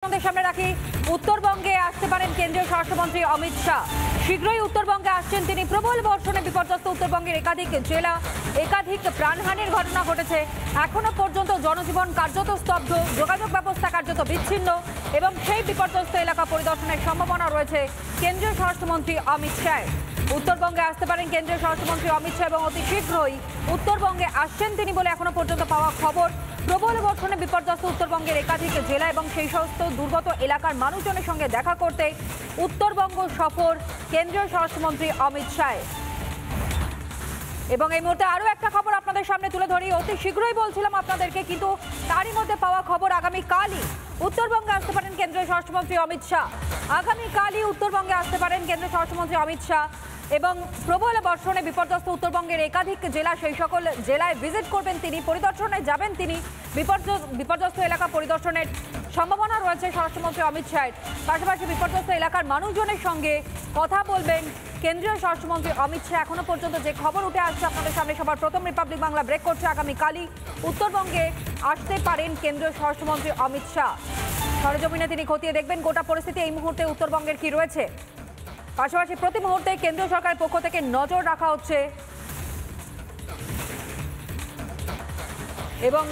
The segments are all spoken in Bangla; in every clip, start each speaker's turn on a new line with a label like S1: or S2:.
S1: আমাদের সামনে রাখি উত্তরবঙ্গে আসতে পারেন কেন্দ্রীয় স্বরাষ্ট্রমন্ত্রী অমিত শাহ। শীঘ্রই উত্তরবঙ্গে আসছেন তিনি। প্রবল বর্ষণে বিপর্যস্ত উত্তরবঙ্গের একাধিক জেলা, একাধিক প্রাণহানির ঘটনা ঘটেছে। এখনো পর্যন্ত জনজীবন কার্যত স্তব্ধ, যোগাযোগ ব্যবস্থা কার্যত বিচ্ছিন্ন এবং সেই বিপর্যস্ত এলাকা পরিদর্শনের সম্ভাবনা রয়েছে কেন্দ্রীয় স্বরাষ্ট্রমন্ত্রী অমিত শাহ। উত্তরবঙ্গে আসতে পারেন কেন্দ্রীয় স্বরাষ্ট্রমন্ত্রী অমিত শাহ এবং অতি শীঘ্রই উত্তরবঙ্গে আসছেন তিনি বলে এখনো পর্যন্ত পাওয়া খবর। প্রবল বর্ষণে বিপর্যস্ত উত্তরবঙ্গের একাধিক জেলা এবং সেই সমস্ত দুর্গত এলাকার মানুষজনের সঙ্গে দেখা করতে উত্তরবঙ্গ সফর কেন্দ্রীয় স্বরাষ্ট্রমন্ত্রী অমিত শাহ। এবং এই মুহূর্তে আরো একটা খবর আপনাদের সামনে তুলে ধরি, অতি শীঘ্রই বলছিলাম আপনাদেরকে, কিন্তু তারই মধ্যে পাওয়া খবর আগামীকালই উত্তরবঙ্গে আসতে পারেন কেন্দ্রীয় স্বরাষ্ট্রমন্ত্রী অমিত শাহ। আগামীকালই উত্তরবঙ্গে আসতে পারেন কেন্দ্রীয় স্বরাষ্ট্রমন্ত্রী অমিত শাহ এবং প্রবল বর্ষণে বিপর্যস্ত উত্তরবঙ্গের একাধিক জেলা, সেই সকল জেলায় ভিজিট করবেন তিনি, পরিদর্শনে যাবেন তিনি। বিপর্যস্ত এলাকা পরিদর্শনের সম্ভাবনা রয়েছে স্বরাষ্ট্রমন্ত্রী অমিত শাহের। পাশাপাশি বিপর্যস্ত এলাকার মানুষজনের সঙ্গে কথা বলবেন কেন্দ্রীয় স্বরাষ্ট্রমন্ত্রী অমিত শাহ। এখনো পর্যন্ত যে খবর উঠে আসছে আপনাদের সামনে সবার প্রথম, রিপাবলিক বাংলা ব্রেক করছে। আগামীকালই উত্তরবঙ্গে আসতে পারেন কেন্দ্রীয় স্বরাষ্ট্রমন্ত্রী অমিত শাহ। সরেজমিনে তিনি খতিয়ে দেখবেন গোটা পরিস্থিতি এই মুহূর্তে উত্তরবঙ্গের কি রয়েছে। পাশাপাশি প্রতি মুহূর্তে কেন্দ্রীয় সরকারের পক্ষ থেকে নজর রাখা হচ্ছে এবং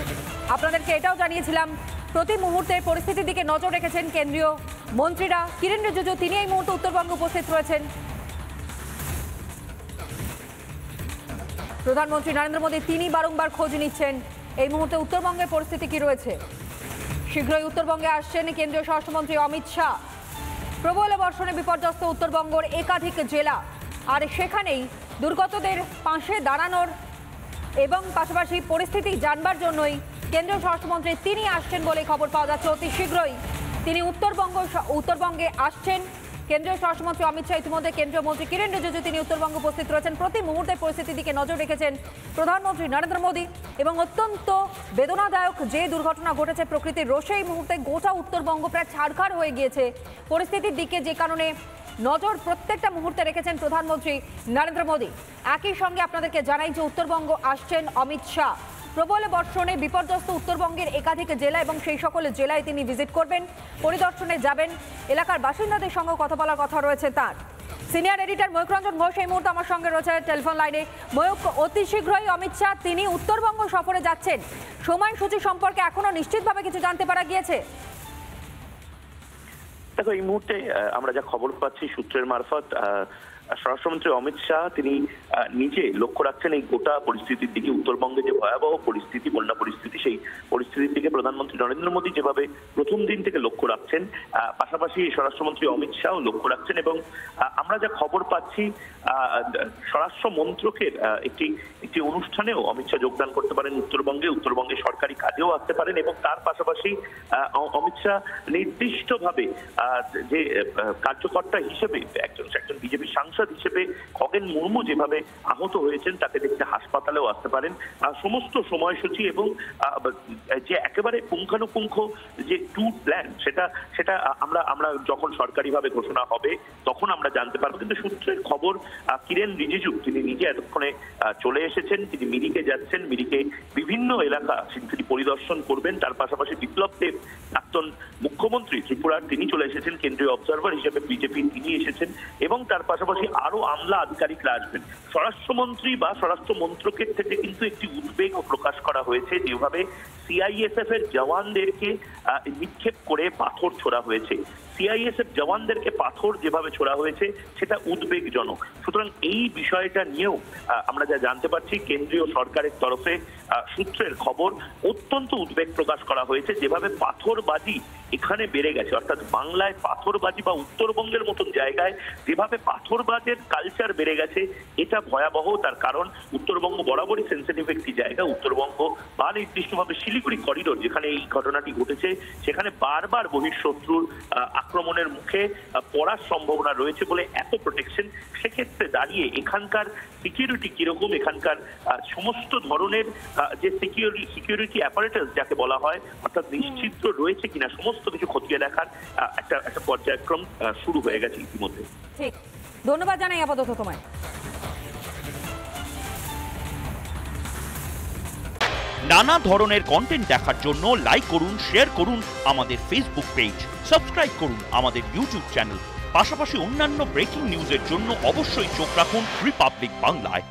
S1: আপনাদেরকে এটাও জানিয়েছিলাম প্রতি মুহূর্তের পরিস্থিতির দিকে নজর রেখেছেন কেন্দ্রীয় মন্ত্রীরা। কিরেন রিজিজু তিনি এই মুহূর্তে উত্তরবঙ্গে উপস্থিত রয়েছেন। প্রধানমন্ত্রী নরেন্দ্র মোদী তিনি বারংবার খোঁজ নিচ্ছেন এই মুহূর্তে উত্তরবঙ্গের পরিস্থিতি কি রয়েছে। শীঘ্রই উত্তরবঙ্গে আসছেন কেন্দ্রীয় স্বরাষ্ট্রমন্ত্রী অমিত শাহ। প্রবল বর্ষণে বিপর্যস্ত উত্তরবঙ্গের একাধিক জেলা, আর সেখানেই দুর্গতদের পাশে দাঁড়ানোর এবং পাশাপাশি পরিস্থিতি জানবার জন্যই কেন্দ্রীয় স্বরাষ্ট্রমন্ত্রী তিনি আসছেন বলে খবর পাওয়া যাচ্ছে। অতি শীঘ্রই তিনি উত্তরবঙ্গে আসছেন কেন্দ্রীয় স্বরাষ্ট্রমন্ত্রী অমিত শাহ। ইতিমধ্যে কেন্দ্রীয় মন্ত্রী কিরেন রিজিজু তিনি উত্তরবঙ্গে উপস্থিত রয়েছেন। প্রতি মুহূর্তে পরিস্থিতির দিকে নজর রেখেছেন প্রধানমন্ত্রী নরেন্দ্র মোদী এবং অত্যন্ত বেদনাদায়ক যে দুর্ঘটনা ঘটেছে প্রকৃতির রোষে এই মুহূর্তে গোটা উত্তরবঙ্গ প্রায় ছাড়খাড় হয়ে গিয়েছে পরিস্থিতির দিকে, যে কারণে নজর প্রত্যেকটা মুহূর্তে রেখেছেন প্রধানমন্ত্রী নরেন্দ্র মোদী। একই সঙ্গে আপনাদেরকে জানাই যে উত্তরবঙ্গ আসছেন অমিত শাহ। প্রবল বর্ষণে বিপর্যস্ত উত্তরবঙ্গের একাধিক জেলা এবং সেই সকল জেলায় তিনি ভিজিট করবেন, পরিদর্শনে যাবেন, এলাকার বাসিন্দাদের সঙ্গে কথা বলার কথা রয়েছে তার। সিনিয়র এডিটর ময়ূক রঞ্জন ঘোষ এই মুহূর্তে আমার সঙ্গে রয়েছে টেলিফোন লাইনে। ময়ূক, অতি শীঘ্রই অমিত শাহ তিনি উত্তরবঙ্গ সফরে যাচ্ছেন, সময়সূচি সম্পর্কে এখনো নিশ্চিতভাবে কিছু জানতে পারা গিয়েছে?
S2: দেখো, এই মুহূর্তে আমরা যা খবর পাচ্ছি সূত্রের মারফত, স্বরাষ্ট্রমন্ত্রী অমিত শাহ তিনি নিজে লক্ষ্য রাখছেন এই গোটা পরিস্থিতির দিকে। উত্তরবঙ্গে যে ভয়াবহ পরিস্থিতি, বন্যা পরিস্থিতি, সেই পরিস্থিতির দিকে প্রধানমন্ত্রী নরেন্দ্র মোদী যেভাবে প্রথম দিন থেকে লক্ষ্য রাখছেন, পাশাপাশি স্বরাষ্ট্রমন্ত্রী অমিত শাহ লক্ষ্য রাখছেন। এবং আমরা যা খবর পাচ্ছি স্বরাষ্ট্র মন্ত্রকের একটি অনুষ্ঠানেও অমিত শাহ যোগদান করতে পারেন উত্তরবঙ্গে সরকারি কাজেও আসতে পারেন। এবং তার পাশাপাশি অমিত শাহ নির্দিষ্টভাবে যে কার্যকর্তা হিসেবে একজন বিজেপি সাংসদ হিসেবে খগেন মুর্মু যেভাবে আহত হয়েছেন তাকে দেখতে হাসপাতালেও আসতে পারেন। সমস্ত সময়সূচি এবং যে একেবারে পুঙ্খানুপুঙ্খ যে ট্যুর প্ল্যান সেটা আমরা যখন সরকারিভাবে ঘোষণা হবে তখন আমরা জানতে পারবো। কিন্তু সূত্রের খবর কিরেন রিজিজু তিনি নিজে এতক্ষণে চলে এসেছেন, তিনি মিরিকে যাচ্ছেন, মিরিকে বিভিন্ন এলাকা তিনি পরিদর্শন করবেন। তার পাশাপাশি বিপ্লব দেব প্রাক্তন মুখ্যমন্ত্রী ত্রিপুরার তিনি চলে এসেছেন কেন্দ্রীয় অবজারভার হিসেবে, বিজেপি তিনি এসেছেন এবং তার পাশাপাশি আরো আমলা আধিকারিকরা আসবেন। স্বরাষ্ট্রমন্ত্রী বা স্বরাষ্ট্র মন্ত্রকের থেকে কিন্তু একটি উদ্বেগ প্রকাশ করা হয়েছে যেভাবে সিআইএসএফ এর জওয়ানদেরকে নিক্ষেপ করে পাথর ছোড়া হয়েছে। সিআইএসএফ জওয়ানদেরকে পাথর যেভাবে ছোড়া হয়েছে সেটা উদ্বেগজনক। সুতরাং এই বিষয়টা নিয়েও আমরা যা জানতে পারছি কেন্দ্রীয় সরকারের তরফে সূত্রের খবর অত্যন্ত উদ্বেগ প্রকাশ করা হয়েছে। যেভাবে পাথরবাজি এখানে বেড়ে গেছে, অর্থাৎ বাংলায় পাথরবাজি বা উত্তরবঙ্গের মতন জায়গায় যেভাবে পাথরবাজের কালচার বেড়ে গেছে এটা ভয়াবহ। তার কারণ উত্তরবঙ্গ বরাবরই সেন্সিটিভ একটি জায়গা। উত্তরবঙ্গ বা নির্দিষ্টভাবে শিলিগুড়ি করিডোর যেখানে এই ঘটনাটি ঘটেছে সেখানে বারবার বহিঃশত্রুর আক্রমণের মুখে পড়ার সম্ভাবনা রয়েছে বলে এত প্রোটেকশন। সেক্ষেত্রে দাঁড়িয়ে এখানকার সিকিউরিটি কিরকম, এখানকার সমস্ত ধরনের যে সিকিউরিটি অ্যাপারেটাস যাকে বলা হয়, অর্থাৎ নিশ্চিত রয়েছে কিনা সমস্ত কিছু খতিয়ে দেখার একটা পর্যায়ক্রম শুরু হয়ে গেছে ইতিমধ্যে।
S1: ঠিক, ধন্যবাদ জানাই আপাতত তোমায়।
S3: নানা ধরনের কন্টেন্ট দেখার জন্য লাইক করুন, শেয়ার করুন আমাদের ফেসবুক পেজ, সাবস্ক্রাইব করুন আমাদের ইউটিউব চ্যানেল। পাশাপাশি অন্যান্য ব্রেকিং নিউজের জন্য অবশ্যই চোখ রাখুন রিপাবলিক বাংলায়।